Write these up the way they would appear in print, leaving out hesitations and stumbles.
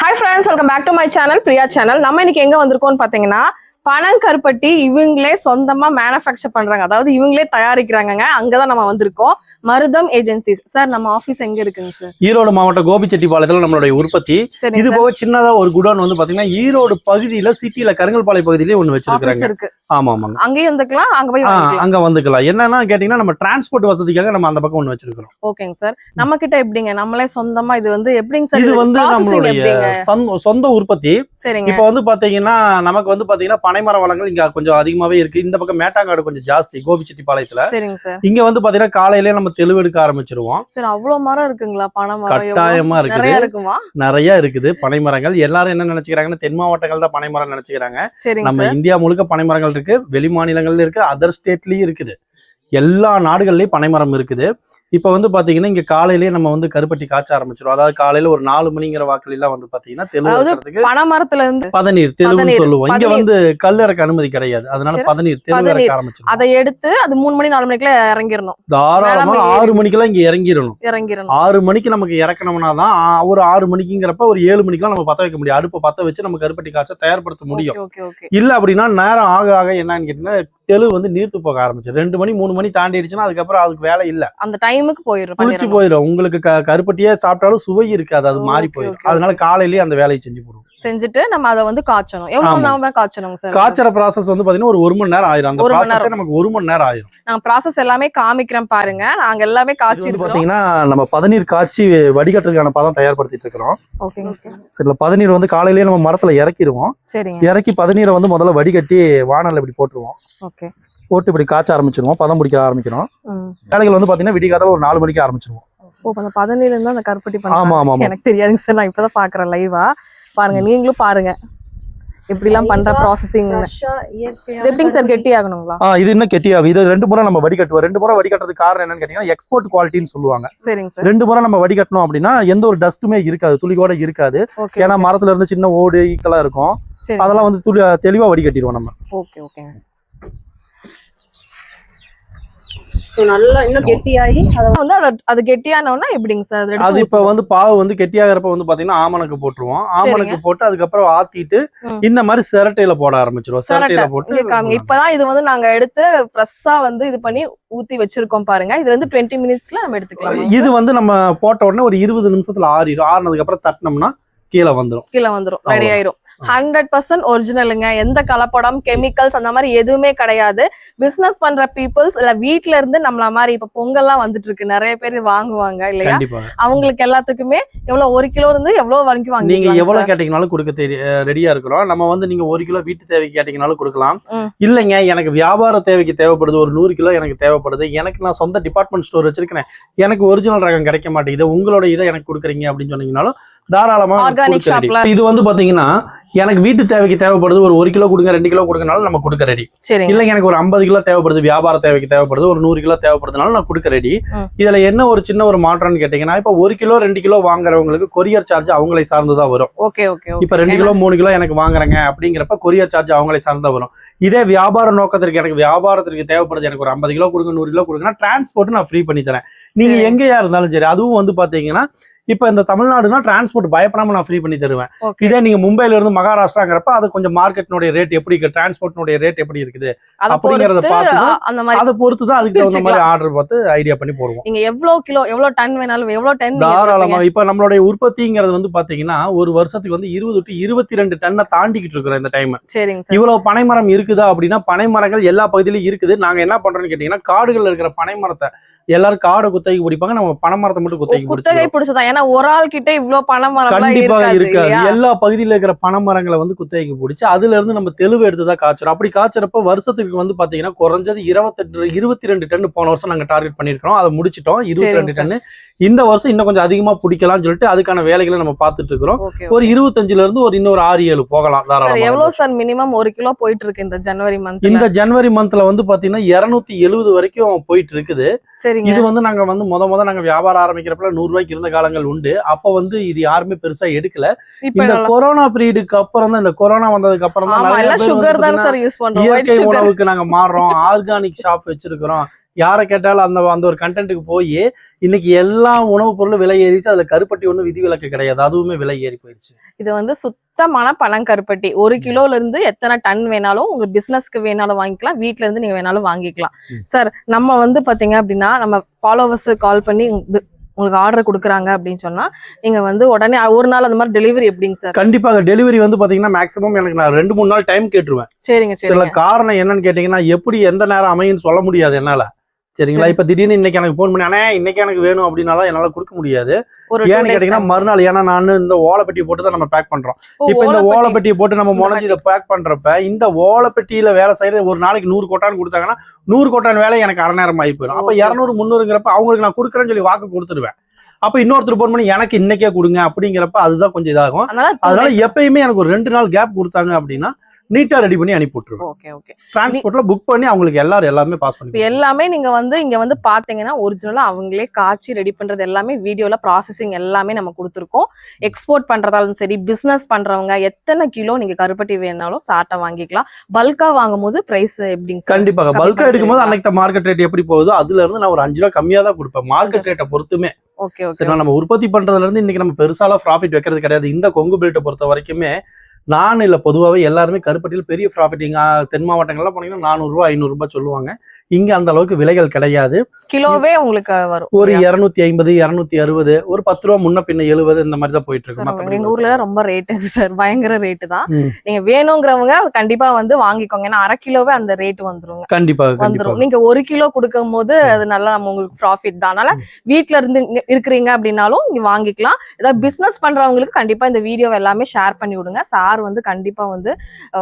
Hi friends, welcome back to my channel, Priya channel. நம்ம இன்னைக்கு எங்க வந்திருக்கோம்னு பாத்தீங்கன்னா பனங்கருப்பட்டி இவங்களே சொந்தமா மேனுஃபேக்சர் பண்றாங்க. அதாவது இவங்களே தயாரிக்கிறாங்கங்க. அங்கதான் நம்ம வந்திருக்கோம். மருதம் ஏஜென்சிஸ். சார் நம்ம ஆபீஸ் எங்க இருக்குங்க சார்? ஈரோடு மாவட்டம் கோபிச்செட்டிப்பாளையத்துல நம்மளுடைய உற்பத்தி. இது போக சின்னதா ஒரு குடோன் வந்து பாத்தீங்கன்னா ஈரோடு பகுதியில சிட்டில கருங்கல்பாளையம் பகுதியிலே ஒண்ணு வச்சிருக்காங்க. ஆமா ஆமாங்க. அங்கேயும் வந்துக்கலாம், அங்க வந்துக்கலாம். என்னன்னா கேட்டீங்கன்னா நம்ம டிரான்ஸ்போர்ட் வசதிக்காக நம்ம அந்த பக்கம் ஒண்ணு வச்சிருக்கோம். ஓகேங்க சார். நம்ம கிட்ட எப்படிங்க நம்மளே சொந்தமா இது வந்து எப்படிங்க சார்? இது வந்து நம்மளுடைய சொந்த உற்பத்தி. சரிங்க. இப்போ வந்து பாத்தீங்கன்னா நமக்கு வந்து பாத்தீங்கன்னா பனைமர வளங்கள் இங்க கொஞ்சம் அதிகமாவே இருக்கு. இந்த பக்கம் மேட்டாங்காடு கொஞ்சம் ஜாஸ்தி கோபிச்செட்டிப்பாளையத்துல. சரிங்க சார். இங்க வந்து பாத்தீங்கன்னா காலையிலேயே நம்ம தெளிவெடுக்க ஆரம்பிச்சிருவோம். சரி, அவ்வளவு மரம் இருக்குங்களா? பனை மரம் கட்டாயமா இருக்குது. நிறைய இருக்குமா? நிறைய இருக்குது பனைமரங்கள். எல்லாரும் என்ன நினைச்சுக்கிறாங்கன்னா தென் மாவட்டங்கள் தான் பனைமரம் நினைச்சுக்கிறாங்க. நம்ம இந்தியா முழுக்க பனைமரங்கள் இருக்கு. வெளி மாநிலங்கள்ல இருக்கு, அதர் ஸ்டேட்லயும் இருக்குது. எல்லா நாடுகள்லயும் பனைமரம் இருக்குது. இப்ப வந்து பாத்தீங்கன்னா இங்க காலையிலேயே நம்ம வந்து கருப்பட்டி காய்ச்ச ஆரம்பிச்சிடும். அதாவது காலையில ஒரு 4 மணிங்கிற வாக்குல எல்லாம் வந்து பாத்தீங்கன்னா தெளிவுறதுக்கு பனைமரத்துல இருந்து பதநீர் தெளிவுன்னு சொல்லுவோம். இங்க வந்து கல் இறக்க அனுமதி கிடையாது. அதனால பதநீர் தெளிவு இறக்க ஆரம்பிச்சிடும். அதை எடுத்து அது 3 மணி 4 மணிக்குள்ள இறங்கிடணும். தாராளமா 6 மணிக்கெல்லாம் இங்க இறங்கிடணும். 6 மணிக்கு நமக்கு இறக்கணும்னா தான் ஒரு 6 மணிக்குங்கிறப்ப ஒரு 7 மணிக்கெல்லாம் நம்ம பத்த வைக்க முடியும். அடுப்பு பத்த வச்சு நம்ம கருப்பட்டி காய்ச்ச தயார்படுத்த முடியும். இல்ல அப்படின்னா நேரம் ஆக ஆக என்னன்னு கேட்டீங்கன்னா தெளிவு வந்து நீர்த்து போக ஆரம்பிச்சு 2 மணி 3 மணி தாண்டிடுச்சுன்னா அதுக்கப்புறம் அதுக்கு வேலை இல்ல. அந்த டைமுக்கு போயிடும். உங்களுக்கு கருப்பட்டியே சாப்பிட்டாலும் சுவை இருக்காது, அது மாறி போயிடும். அதனால காலையிலேயே அந்த வேலையை செஞ்சு போடுவோம். செஞ்சுட்டு நம்ம அதை வந்து காய்ச்சணும். எவ்வளவு நேரம் காய்ச்சணும் சார்? காய்ச்சற ப்ராசஸ் வந்து பாத்தீங்கன்னா ஒரு 1 மணி நேரம் ஆயிரும். அந்த ப்ராசஸ் நமக்கு 1 மணி நேரம் ஆயிரும். நான் ப்ராசஸ் எல்லாமே காமிக்கிறேன் பாருங்க. நாங்க எல்லாமே காய்ச்சி பாத்தீங்கன்னா நம்ம பதநீர் காய்ச்சி வடிகட்டுறதுக்கான பதம் தயார்படுத்திட்டு இருக்கிறோம். ஓகேங்க சார். சில பதநீர் வந்து காலையிலேயே நம்ம மரத்துல இறக்கிடுவோம். சரிங்க. இறக்கி பதநீரை வந்து முதல்ல வடிகட்டி வானல்ல இப்படி போட்டுருவோம். ஓகே. போட்டு இப்படி காய்ச்ச ஆரம்பிச்சிருவோம். பதம் பிடிக்க ஆரம்பிக்கிறோம். வேலைகள் வந்து பாத்தீங்கன்னா விடிகாத்தால ஒரு 4 மணிக்கு ஆரம்பிச்சிருவோம். அந்த பதநீர்ல இருந்து அந்த கருப்பட்டி பண்ணுவாங்க. எனக்கு தெரியாதுங்க சார், நான் இப்பதான் பாக்குறேன் லைவா. பாருங்க, நீங்களும் பாருங்க எப்படி எல்லாம் பண்ற ப்ராசஸிங். எப்படிங்க சார் கெட்டி ஆகணுங்களா? இது இன்னும் கெட்டி ஆகும். இது 2 முறை நம்ம வடிகட்டுவோம். 2 முறை வடிகட்டுறதுக்கு காரணம் என்னன்னு கேட்டீங்கன்னா எக்ஸ்போர்ட் குவாலிட்டின்னு சொல்லுவாங்க. சரிங்க சார். 2 முறை நம்ம வடிகட்டணும் அப்படின்னா எந்த ஒரு டஸ்ட்டுமே இருக்காது, துளி கூட இருக்காது. ஏன்னா மரத்துல இருந்து சின்ன ஓடு ஈக்கெல்லாம் இருக்கும். அதெல்லாம் வந்து தெளிவா வடிகட்டிடுவோம் நம்ம. ஓகே ஓகேங்க சார். நல்லா இன்னும் கெட்டியாகி அது கெட்டியானோன்னா எப்படிங்க சார்? அது இப்ப வந்து பாவு வந்து கெட்டியாகிறப்ப வந்து பாத்தீங்கன்னா ஆமணக்கு போட்டுருவோம். ஆமணக்கு போட்டு அதுக்கப்புறம் ஆத்திட்டு இந்த மாதிரி சிரட்டையில போட ஆரம்பிச்சிருவோம். சிரட்டையில போட்டு இப்பதான் இது வந்து நாங்க எடுத்து ஃப்ரெஷ்ஷா வந்து இது பண்ணி ஊத்தி வச்சிருக்கோம் பாருங்க. இது வந்து 20 மினிட்ஸ்ல நம்ம எடுத்துக்கலாம். இது வந்து நம்ம போட்ட உடனே ஒரு 20 நிமிஷத்துல ஆறிடும். ஆறினதுக்கு அப்புறம் தட்டினோம்னா கீழே வந்துடும். ரெடி ஆயிரும். 100% ஒரிஜினலுங்க. எந்த கலப்படம் கெமிக்கல்ஸ் அந்த மாதிரி எதுவுமே கிடையாது. பிசினஸ் பண்ற பீப்புள்ஸ் இல்ல வீட்ல இருந்து நம்மள மாதிரி இப்ப பொங்கல்லாம் வந்துட்டு இருக்கு, நிறைய பேர் வாங்குவாங்க இல்லையா? அவங்களுக்கு எல்லாத்துக்குமே எவ்வளவு 1 கிலோ இருந்து எவ்வளவு வரைக்கும் வாங்க. நீங்க எவ்வளவு கேட்டீங்கனாலும் கொடுக்க ரெடியா இருக்கிறோம். நம்ம வந்து நீங்க 1 கிலோ வீட்டு தேவைக்கு கேட்டீங்கனாலும் கொடுக்கலாம். இல்லைங்க எனக்கு வியாபார தேவைக்கு தேவைப்படுது, ஒரு 100 கிலோ எனக்கு தேவைப்படுது, எனக்கு நான் சொந்த டிபார்ட்மெண்ட் ஸ்டோர் வச்சிருக்கேன், எனக்கு ஒரிஜினல் ரகம் கிடைக்க மாட்டேங்குது, உங்களோட இதை எனக்கு கொடுக்குறீங்க அப்படின்னு சொன்னீங்கனாலும் தாராளமா. இது வந்து பாத்தீங்கன்னா எனக்கு வீட்டு தேவைக்கு தேவைப்படுது, ஒரு 1 கிலோ கொடுங்க 2 கிலோ கொடுக்கனாலும் நம்ம கொடுக்க ரெடி. இல்லைங்க எனக்கு ஒரு 50 கிலோ தேவைப்படுது, வியாபார தேவைக்கு தேவைப்படுது, ஒரு 100 கிலோ தேவைப்படுதுனாலும் நான் கொடுக்க ரெடி. இதுல என்ன ஒரு சின்ன ஒரு மாற்றம்னு கேட்டீங்கன்னா இப்ப 1 கிலோ 2 கிலோ வாங்குறவங்களுக்கு கொரியர் சார்ஜ் அவங்களை சார்ந்துதான் வரும். இப்ப 2 கிலோ 3 கிலோ எனக்கு வாங்குறேங்க அப்படிங்கிறப்ப கொரியர் சார்ஜ் அவங்களை சார்ந்தா வரும். இதே வியாபார நோக்கத்திற்கு எனக்கு வியாபாரத்திற்கு தேவைப்படுது, எனக்கு ஒரு 50 கிலோ கொடுங்க 100 கிலோ கொடுங்கன்னா டிரான்ஸ்போர்ட் நான் ஃப்ரீ பண்ணி தரேன். நீங்க எங்கேயா இருந்தாலும் சரி. அதுவும் வந்து பாத்தீங்கன்னா இப்ப இந்த தமிழ்நாடுனா டிரான்ஸ்போர்ட் பயப்படாம நான் ஃப்ரீ பண்ணி தருவேன். இதே நீங்க மும்பைல இருந்து மகாராஷ்டிராங்கிறப்ப அது கொஞ்சம் மார்க்கெட்னுடைய ரேட் எப்படி இருக்கு, டிரான்ஸ்போர்ட்னுடைய ரேட் எப்படி இருக்குது அப்படிங்கறத பார்த்து அதை பொறுத்துதான் அதுக்கு தகுந்த மாதிரி ஆர்டர் பார்த்து ஐடியா பண்ணி போடுவோம். நீங்க எவ்வளவு கிலோ எவ்வளவு டன் வேணாலும் எவ்வளவு டன் தாராளமா. இப்ப நம்மளுடைய உற்பத்திங்கிறது வந்து பாத்தீங்கன்னா ஒரு வருஷத்துக்கு வந்து 20 to 22 டன்னை தாண்டிக்கிட்டு இருக்கிறோம் இந்த டைம். இவ்வளவு பனைமரம் இருக்குதா அப்படின்னா பனைமரங்கள் எல்லா பகுதியிலும் இருக்குது. நாங்க என்ன பண்றோம்னு கேட்டீங்கன்னா காடுகள்ல இருக்கிற பனைமரத்தை எல்லாரும் காடை குத்தகைக்கு பிடிப்பாங்க, நம்ம பனைமரத்தை மட்டும் குத்தகைக்கு பிடிச்சதா. ஏன்னா ஒரு ஆள் கிட்ட இவ்வளவு பனைமரம் கண்டிப்பாக இருக்காது. எல்லா பகுதியில இருக்கிற பனைமரங்களை வந்து குத்தகைக்கு பிடிச்சு அதுல இருந்து நம்ம தெளிவு எடுத்துதான் காய்ச்சறோம். அப்படி காய்ச்சறப்ப வருஷத்துக்கு வந்து பாத்தீங்கன்னா குறைஞ்சது 22 டன் போன வருஷம் நாங்க டார்கெட் பண்ணிருக்கோம். அதை முடிச்சிட்டோம் 22 டன். இந்த வருஷம் இன்னும் கொஞ்சம் அதிகமா பிடிக்கலாம்னு சொல்லிட்டு அதுக்கான வேலைகளை நம்ம பார்த்துட்டு இருக்கிறோம். ஒரு 25ல இருந்து ஒரு இன்னொரு 6-7 போகலாம். எவ்வளவு சார் மினிமம் 1 கிலோ போயிட்டு இருக்கு இந்த ஜனவரி மந்த்? இந்த ஜனவரி மந்த்ல வந்து பாத்தீங்கன்னா 270 வரைக்கும் போயிட்டு இருக்குது. இது வந்து நாங்க வந்து முத நாங்க வியாபாரம் ஆரம்பிக்கிறப்ப 100 ரூபாய்க்கு இருந்த காலங்கள் உண்டு. அப்ப வந்து இது யாருமே பெருசா எடுக்கல. இந்த கொரோனா பீரியடுக்கு அப்புறம் தான், இந்த கொரோனா வந்ததுக்கு அப்புறம் தான் இயற்கை உணவுக்கு நாங்க மாறுறோம், ஆர்கானிக் ஷாப் வச்சிருக்கிறோம், யாரை கேட்டாலும் அந்த அந்த ஒரு கண்டென்ட்டுக்கு போய் இன்னைக்கு எல்லா உணவுப் பொருளும் விலை ஏறிச்சு. அதுல கருப்பட்டி ஒன்றும் விதிவிலக்கு கிடையாது, அதுவுமே விலை ஏறி போயிடுச்சு. இது வந்து சுத்தமான பனங்கருப்பட்டி. 1 கிலோல இருந்து எத்தனை டன் வேணாலும் உங்க பிசினஸ்க்கு வேணாலும் வாங்கிக்கலாம், வீட்ல இருந்து நீங்க வேணாலும் வாங்கிக்கலாம். சார் நம்ம வந்து பாத்தீங்க அப்படின்னா நம்ம ஃபாலோவர்ஸ் கால் பண்ணி உங்களுக்கு ஆர்டர் கொடுக்குறாங்க அப்படின்னு சொன்னா நீங்க வந்து உடனே ஒரு நாள் அந்த மாதிரி டெலிவரி எப்படிங்க சார்? கண்டிப்பாக டெலிவரி வந்து பாத்தீங்கன்னா மேக்ஸிமம் எனக்கு நான் 2-3 நாள் டைம் கேட்டுருவேன். சரிங்க சில சரிங்க. காரணம் என்னன்னு கேட்டீங்கன்னா, எப்படி எந்த நேரம் அமையும்னு சொல்ல முடியாது என்னால. சரிங்களா? சரி. இப்ப திடீர்னு இன்னைக்கு எனக்கு போன் பண்ணி அண்ணே இன்னைக்கு எனக்கு வேணும் அப்படின்னாலும் என்னால கொடுக்க முடியாது. ஒரு 2 ஏன்னு days கேட்டீங்கன்னா time. மறுநாள், ஏன்னா நான் இந்த ஓலைப்பெட்டி போட்டு தான் நம்ம பேக் பண்றோம். ஓ, இப்ப இந்த ஓலைப்பெட்டி. ஓலைப்பெட்டியை போட்டு நம்ம இந்த முனைஞ்சு இதை பேக் பண்றப்ப இந்த ஓலைப்பெட்டியில வேலை செய்யறது ஒரு நாளைக்கு 100 கொட்டான் கொடுத்தாங்கன்னா 100 கொட்டான் வேலை எனக்கு அரை நேரம் ஆகி போயிடும். அப்ப Okay. 200-300ங்கிறப்ப அவங்களுக்கு நான் கொடுக்குறேன்னு சொல்லி வாக்கு கொடுத்துருவேன். அப்ப இன்னொருத்தர் போன் பண்ணி எனக்கு இன்னைக்கே கொடுங்க அப்படிங்கிறப்ப அதுதான் கொஞ்சம் இதாகும். அதனால 2 அதனால days. எப்பயுமே எனக்கு ஒரு 2 நாள் கேப் கொடுத்தாங்க அப்படின்னா நீட்டா ரெடி பண்ணி அனுப்பி விட்டுருவேன். Okay okay. டிரான்ஸ்போர்ட்ல புக் பண்ணி அவங்களுக்கு எல்லாமே பாஸ் இப்போ பண்ணி. எல்லாமே நீங்க வந்து இங்க வந்து பாத்தீங்கன்னா ஒரிஜினலா அவங்களே காய்ச்சி ரெடி பண்றது எல்லாமே வீடியோல ப்ராசஸிங் எல்லாமே நம்ம கொடுத்துருக்கோம். எக்ஸ்போர்ட் பண்றதாலும் சரி, பிசினஸ் பண்றவங்க எத்தனை கிலோ நீங்க கருப்பட்டி வேணாலும் சாட்டா வாங்கிக்கலாம். பல்கா வாங்கும் போது பிரைஸ் எப்படிங்க சார்? கண்டிப்பாக கம்மி பல்கா எடுக்கும்போது பண்ணிக்கிறீங்களா? அன்னைக்கு மார்க்கெட் ரேட் எப்படி போகுதோ அதுல இருந்து நான் ஒரு 5 ரூபா கம்மியா தான் கொடுப்பேன், மார்க்கெட் ரேட்டை பொறுத்துமே. Okay okay. சரி, நம்ம உற்பத்தி பண்றதுல இருந்து இன்னைக்கு நம்ம பெருசால ப்ராஃபிட் வைக்கிறது கிடையாது. இந்த கொங்கு பெல்ட்டை பொறுத்த வரைக்குமே நான் இல்ல பொதுவாகவே எல்லாருமே கருப்பட்டியில் பெரிய ப்ராஃபிட். இங்க தென் மாவட்டங்கள்லாம் போனீங்கன்னா 400 ரூபா 500 ரூபாய் சொல்லுவாங்க. இங்க அந்த அளவுக்கு விலைகள் கிடையாது. கிலோவே உங்களுக்கு வரும். ஒரு 250 260 ஒரு 10 ரூபா முன்ன பின்ன 70 இந்த மாதிரி தான் போயிட்டு சார் இருக்கு. எங்க ஊர்ல ரொம்ப ரேட் சார், பயங்கர ரேட்டு தான். ம். நீங்க வேணுங்கிறவங்க கண்டிப்பா வந்து வாங்கிக்கோங்க. ஏன்னா 1/2 கிலோவே அந்த ரேட் வந்துருங்க. கண்டிப்பாக கண்டிப்பா வந்துரும். நீங்க 1 கிலோ கொடுக்கும் போது அது நல்லா நம்ம உங்களுக்கு ப்ராஃபிட் தான். அதனால வீட்ல இருந்து இருக்கிறீங்க அப்படின்னாலும் நீங்க வாங்கிக்கலாம். ஏதாவது பிசினஸ் பண்றவங்களுக்கு கண்டிப்பா இந்த வீடியோ எல்லாமே ஷேர் பண்ணி விடுங்க. சார் வந்து கண்டிப்பா வந்து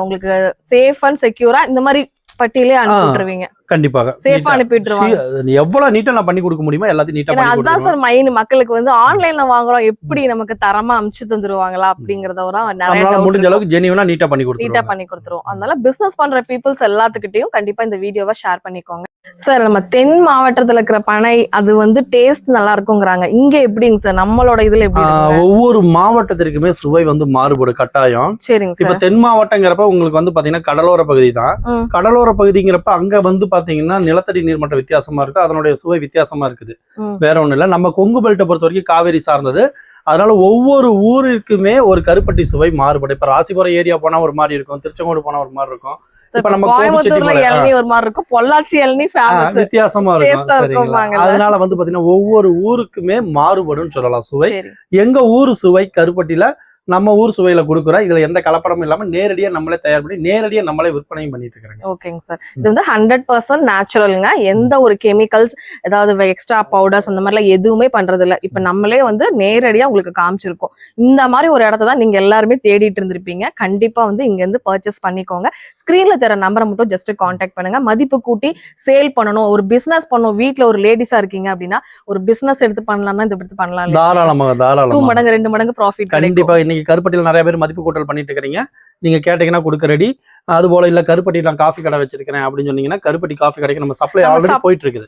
உங்களுக்கு சேஃப் அண்ட் செக்யூரா இந்த மாதிரி பட்டியலே அனுப்பி விட்டுருவீங்க. கண்டிப்பாக சேஃபா அனுப்பி விட்டுருவாங்க. எவ்வளவு நீட்டா நான் பண்ணி கொடுக்க முடியுமோ எல்லாத்தையும் நீட்டா ஏன்னா பண்ணி அதுதான் கொடுத்துருவேன். சார் மைன். மக்களுக்கு வந்து ஆன்லைன்ல வாங்குறோம், எப்படி நமக்கு தரமா அமுச்சு தந்துருவாங்களா அப்படிங்கறத நிறைய நம்மளால டவுட் முடிஞ்ச அளவுக்கு ஜெனியூனா நீட்டா பண்ணி நீட்டா கொடுத்துருவோம். பண்ணி கொடுத்துருவோம். அதனால பிசினஸ் பண்ற பீப்புள்ஸ் எல்லாத்துக்கிட்டையும் கண்டிப்பா இந்த வீடியோவை ஷேர் பண்ணிக்கோங்க. சார் நம்ம தென் மாவட்டத்துல இருக்கிற பனை அது வந்து டேஸ்ட் நல்லா இருக்குங்கிறாங்க. இங்க எப்படிங்க சார்? நம்மளோட இதுல எப்படி இருக்குங்க? ஒவ்வொரு மாவட்டத்திற்குமே சுவை வந்து மாறுபடும் கட்டாயம். சரிங்க இப்ப சார். தென் மாவட்டங்கிறப்ப உங்களுக்கு வந்து பாத்தீங்கன்னா கடலோர பகுதி தான். ம். கடலோர பகுதிங்கிறப்ப அங்க வந்து பாத்தீங்கன்னா நிலத்தடி நீர்மட்டம் வித்தியாசமா இருக்கு, அதனுடைய சுவை வித்தியாசமா இருக்குது. ம். வேற ஒண்ணும் இல்ல, நம்ம கொங்கு பெல்ட்டை பொறுத்த வரைக்கும் காவேரி சார்ந்தது. அதனால ஒவ்வொரு ஊருக்குமே ஒரு கருப்பட்டி சுவை மாறுபடும். இப்ப ராசிபுரம் ஏரியா போனா ஒரு மாதிரி இருக்கும், திருச்செங்கோடு போனா ஒரு மாதிரி இருக்கும். சார், இப்ப இப்ப நம்ம கோயம்புத்தூர்ல கோபிச்செட்டிப்பாளையம், இளநீ ஒரு மாதிரி இருக்கும், பொள்ளாச்சி இளநீ ஃபேமஸ். வித்தியாசமா இருக்கும். டேஸ்டா சரிங்களா? இருக்கும்பாங்கல்ல. அதனால வந்து பாத்தீங்கன்னா ஒவ்வொரு ஊருக்குமே மாறுபடும் சொல்லலாம் சுவை. சரி. எங்க ஊர் சுவை கருப்பட்டியில நம்ம ஊர் சுவையில கொடுக்குறோம். இதுல எந்த கலப்படமும் இல்லாம நேரடியா நம்மளே தயார் பண்ணி நேரடியா நம்மளே விற்பனையும் பண்ணிட்டு இருக்காங்க. ஓகேங்க சார். இது வந்து 100% நேச்சுரலுங்க. எந்த ஒரு கெமிக்கல்ஸ் ஏதாவது எக்ஸ்ட்ரா பவுடர்ஸ் அந்த மாதிரிலாம் எதுவுமே பண்றது இல்ல. இப்ப நம்மளே வந்து நேரடியா உங்களுக்கு காமிச்சிருக்கோம். இந்த மாதிரி ஒரு இடத்த தான் நீங்க எல்லாருமே தேடிட்டு இருந்திருப்பீங்க. கண்டிப்பா வந்து இங்க இருந்து பர்ச்சேஸ் பண்ணிக்கோங்க. ஸ்கிரீன்ல தர நம்பரை மட்டும் ஜஸ்ட் கான்டாக்ட் பண்ணுங்க. மதிப்பு கூட்டி சேல் பண்ணணும், ஒரு பிசினஸ் பண்ணணும், வீட்ல ஒரு லேடிஸா இருக்கீங்க அப்படின்னா ஒரு பிசினஸ் எடுத்து பண்ணலாம்னா இது எடுத்து பண்ணலாம். தாராளமாக 2 தாராளமாக மடங்கு 2 மடங்கு ப்ராஃபிட் கண்டிப்பா. இன்னைக்கு கருப்பட்டியில் நிறைய பேர் மதிப்பு கூட்டல் பண்ணிட்டு இருக்கிறீங்க. நீங்க கேட்டீங்கன்னா கொடுக்க ரெடி. அது போல இல்ல கருப்பட்டி நான் காஃபி கடை வச்சிருக்கிறேன் அப்படின்னு சொன்னீங்கன்னா கருப்பட்டி காஃபி கடைக்கு நம்ம சப்ளை ஆல்ரெடி போயிட்டு இருக்குது.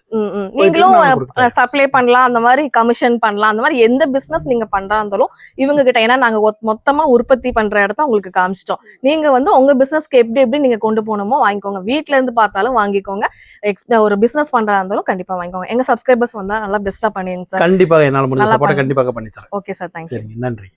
நீங்களும் நாங்க கொடுக்குறோம். சப்ளை பண்ணலாம், அந்த மாதிரி கமிஷன் பண்ணலாம். அந்த மாதிரி எந்த பிசினஸ் நீங்க பண்றா இருந்தாலும் இவங்க கிட்ட, ஏன்னா நாங்க மொத்தமா உற்பத்தி பண்ற இடத்த உங்களுக்கு காமிச்சிட்டோம். நீங்க வந்து உங்க பிசினஸ்க்கு எப்படி எப்படி நீங்க கொண்டு போகணுமோ வாங்கிக்கோங்க. வீட்ல இருந்து பார்த்தாலும் வாங்கிக்கோங்க. ஒரு பிசினஸ் பண்றா இருந்தாலும் கண்டிப்பா வாங்கிக்கோங்க. எங்க சப்ஸ்கிரைபர்ஸ் வந்தா நல்லா பெஸ்டா பண்ணிடுங்க சார். கண்டிப்பாக என்னால முடிஞ்ச நல்லா சப்போர்ட் பண்ணுங்க. கண்டிப்பாக பண்ணி தரேன். Okay sir, thank you. சரிங்க, நன்றி.